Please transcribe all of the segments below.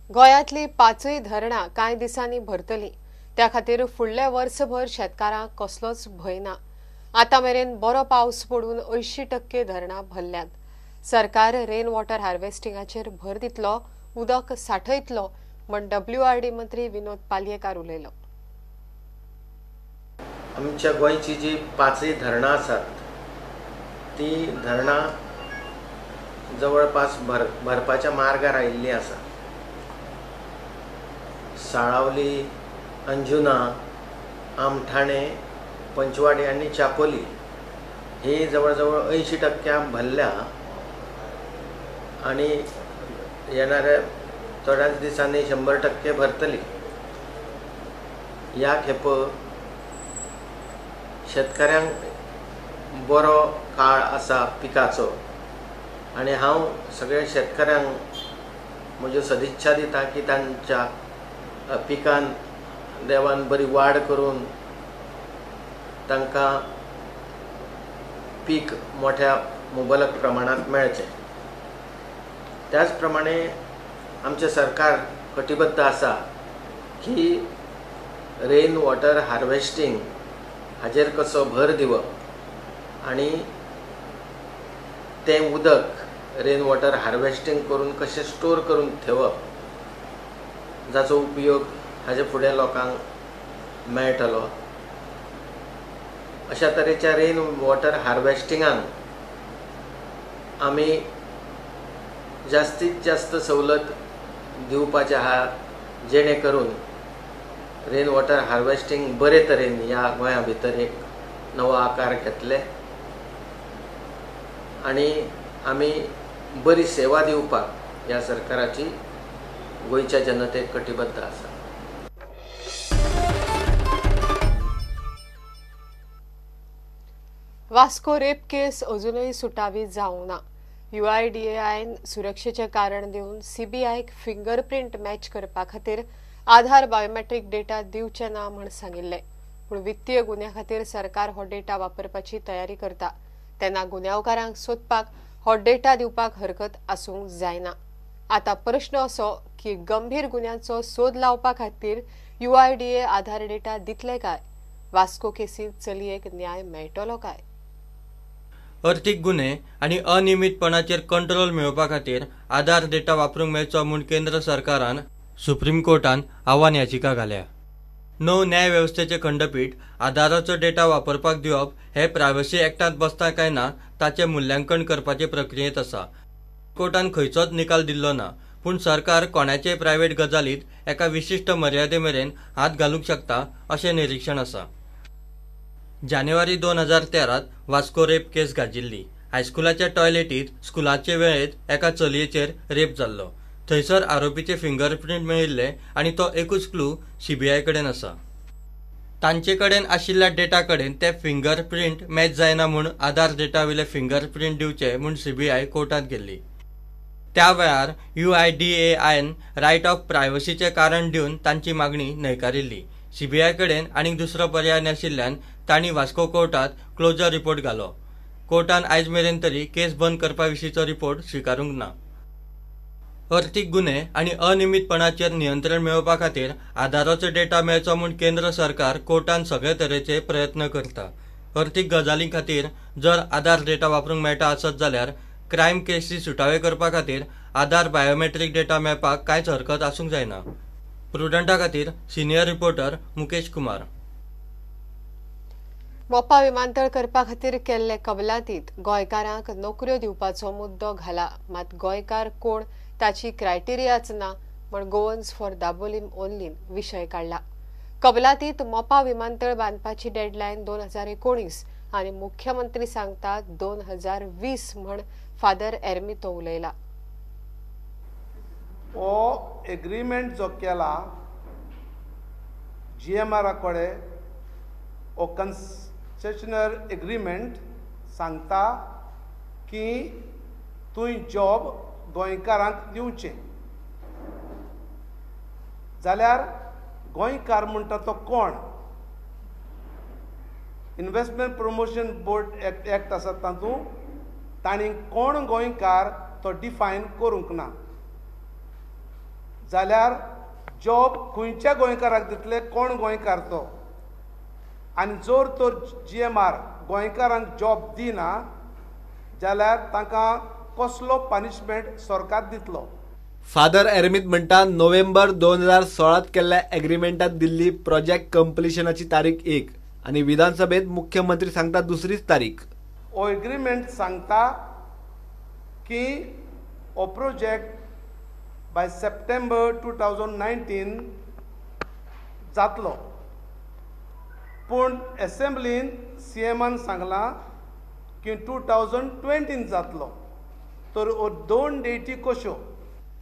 गोंयांतली पाचूय धरणां कांय दिसांनी भरतली। त्या खातीर फुडले वर्सभर शेतकारांक कसलोच भंय ना। आतां मेरेन बरो पावस पडून 80% धरणां भरल्यात। सरकार रेन वॉटर हार्वेस्टिंगाचेर भर दितलो, उदक सांठयतलो म्हण WRD मंत्री विनोद पालयेकार उलयलो। आमच्या गोंयची जी पाचूय धरणां आसात ती धरणां जवळपास भरपाच्या मार्गार आयिल्लीं आसा। साळावली, अंजुना, आमठाणे, पंचवाडी आनी चापोली ही जवळ जवळ 80% भरल्या आनी येणाऱ्या थोड्याच दिसांनी 100% भरतली। ह्या खेप शेतकऱ्यांक बरो काळ आसा पिकाचो आनी हांव सगळ्या शेतकऱ्यांक म्हज्यो सदिच्छा दिता की तांच्या पिकान देवान बरी वाड करून तांकां पीक मोठ्या मुबलक प्रमाणांत मेळचें। त्याच प्रमाणे आमचें सरकार कटिबद्ध आसा की रेन वॉटर हार्वेस्टिंग हाचेर कसो भर दिवप आनी तें उदक रेन वॉटर हार्वेस्टिंग करून कशें स्टोर करून ठेवप जाचो उपयोग हाचे फुडें लोकांक मेळटलो। अशा तरेच्या रेन वॉटर हार्वेस्टिंगान आमी जास्तीत जास्त सवलत दिवपाचे आहा, जेणे करून रेन वॉटर हार्वेस्टिंग बरे तरेन ह्या गोंया भितर एक नवो आकार घेतले आनी आमी बरी सेवा दिवपाक ह्या सरकाराची गोंयच्या जनतेक कटिबद्ध आसा। वास्को रेप केस अजूनही सुटावी जावंक ना। UIDAIन सुरक्षेचे कारण दिवन CBIक फिंगरप्रिंट मॅच करपा खातीर आधार बायोमेट्रीक डेटा दिवचे ना म्हण सांगिल्ले। पूण वित्तीय गुन्ह्या खातीर सरकार हो डेटा वापरपाची तयारी करता, तेन्ना गुन्यांवकारांक सोदपाक हो डेटा दिवपाक हरकत आसूंक जायना। आता प्रश्न असो की गंभीर गुन्ह्यांचो सोद लावपा खातीर UIDA आधार डेटा दितले काय? वास्को केसींत चलयेक न्याय मेळटलो काय? अर्थीक गुन्हे आनी अनियमीतपणाचेर कंट्रोल मेळोवपा खातीर आधार डेटा वापरूंक मेळचो म्हूण केंद्र सरकारान सुप्रीम कोर्टान आव्हान याचिका घाल्या। णव न्याय वेवस्थेचे खंडपीठ आधाराचो डेटा वापरपाक दिवप हे प्रायव्हसी एक्टांत बसता काय ना ताचें मुल्यांकन करपाचे प्रक्रियेंत आसा। कोर्टान खंयचोच निकाल दिल्लो ना, पूण सरकार कोणाचेय प्रायव्हेट गजालींत एका विशिष्ट मर्यादे मेरेन हात घालूंक शकता अशें निरीक्षण आसा। जानेवारी 2013 वास्को रेप केस गाजिल्ली। हायस्कुलाच्या टॉयलेटींत स्कुलाचे वेळेत एका चलयेचेर रेप जाल्लो। थंयसर आरोपीचे फिंगरप्रिंट मेळिल्ले आनी तो एकूच क्लू CBI कडेन आसा। तांचे कडेन आशिल्ल्या डेटा कडेन ते फिंगरप्रिंट मॅच जायना म्हूण आधार डेटा वयले फिंगरप्रिंट दिवचे म्हूण CBI कोर्टांत गेल्ली। त्या वेळार UIDAIन रायट ऑफ प्रायव्हसीचे कारण दिवन तांची मागणी न्हयकारिल्ली। CBI कडेन आनीक दुसरो पर्याय नाशिल्ल्यान तांणी वास्को कोर्टात क्लोजर रिपोर्ट घालो। कोर्टान आयज मेरेन तरी केस बंद करपा विशींचो रिपोर्ट स्विकारूंक ना। अर्थीक गुन्हे आनी अनियमीतपणाचेर नियंत्रण मेळोवपा खातीर आधाराचो डेटा मेळचो म्हूण केंद्र सरकार कोर्टान सगळे तरेचे प्रयत्न करता। अर्थीक गजालीं खातीर जर आधार डेटा वापरूंक मेळटा आसत जाल्यार क्रायम केसी सुटावे करपा खातीर आधार बायोमेट्रीक डेटा मेळपाक कांयच हरकत आसूंक जायना। प्रुडंटा खातीर सिनियर रिपोर्टर मुकेश कुमार। मोपा विमानतळ करपा खातीर केल्ले कबलातींत गोंयकारांक नोकऱ्यो दिवपाचो मुद्दो घाला, मात गोंयकार कोण ताची क्रायटेरियाच ना म्हण गोवन्स फॉर दाबोलीम ओन्लीन विशय काडला। कबलातींत मोपा विमानतळ बांदपाची डेडलायन 2019 आनी मुख्यमंत्री सांगतात 2020 म्हण फादर एर्मितो उलयला। हो एग्रीमेंट जो केला GMR कडेन हो कन्सेशनर एग्रीमेंट सांगता की तुवें जॉब गोंयकारांक दिवचें जाल्यार गोंयकार म्हणटा तो कोण? इन्व्हेस्टमेंट प्रमोशन बोर्ड एक्ट आसा तातूंत तांणी कोण गोंयकार तो डिफायन करूंक ना। जाल्यार जॉब खंयच्या गोंयकाराक दितले, कोण गोंयकार तो, आनी जर तर GMR गोंयकारांक जॉब दिना जाल्यार तांकां कसलो पनिशमेंट सरकार दितलो. फादर एरमित म्हणटा नोव्हेंबर 2016 केल्ल्या एग्रीमेंटात दिल्ली प्रोजेक्ट कंप्लिशनाची तारीख 1 आनी विधानसभेत मुख्यमंत्री सांगता दुसरीच तारीख. हो एग्रीमेंट सांगता की हो प्रोजेक्ट बाय सप्टेंबर 2019 जातलो, पूण असेंब्लीन CMन सांगलां की 2020 जातलो. तर हो 2 डेटी कश्यो?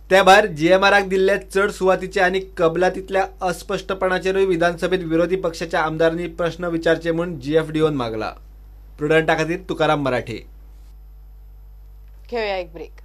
त्या भायर GMRाक दिल्ले चड सुवातीचे आनी कबलातींतल्या अस्पश्टपणाचेरूय विधानसभेत विरोधी पक्षाच्या आमदारांनी प्रश्न विचारचे म्हूण GFDOन मागला. प्रुडंटा खातीर तुकाराम मराठे. घेऊया एक ब्रेक.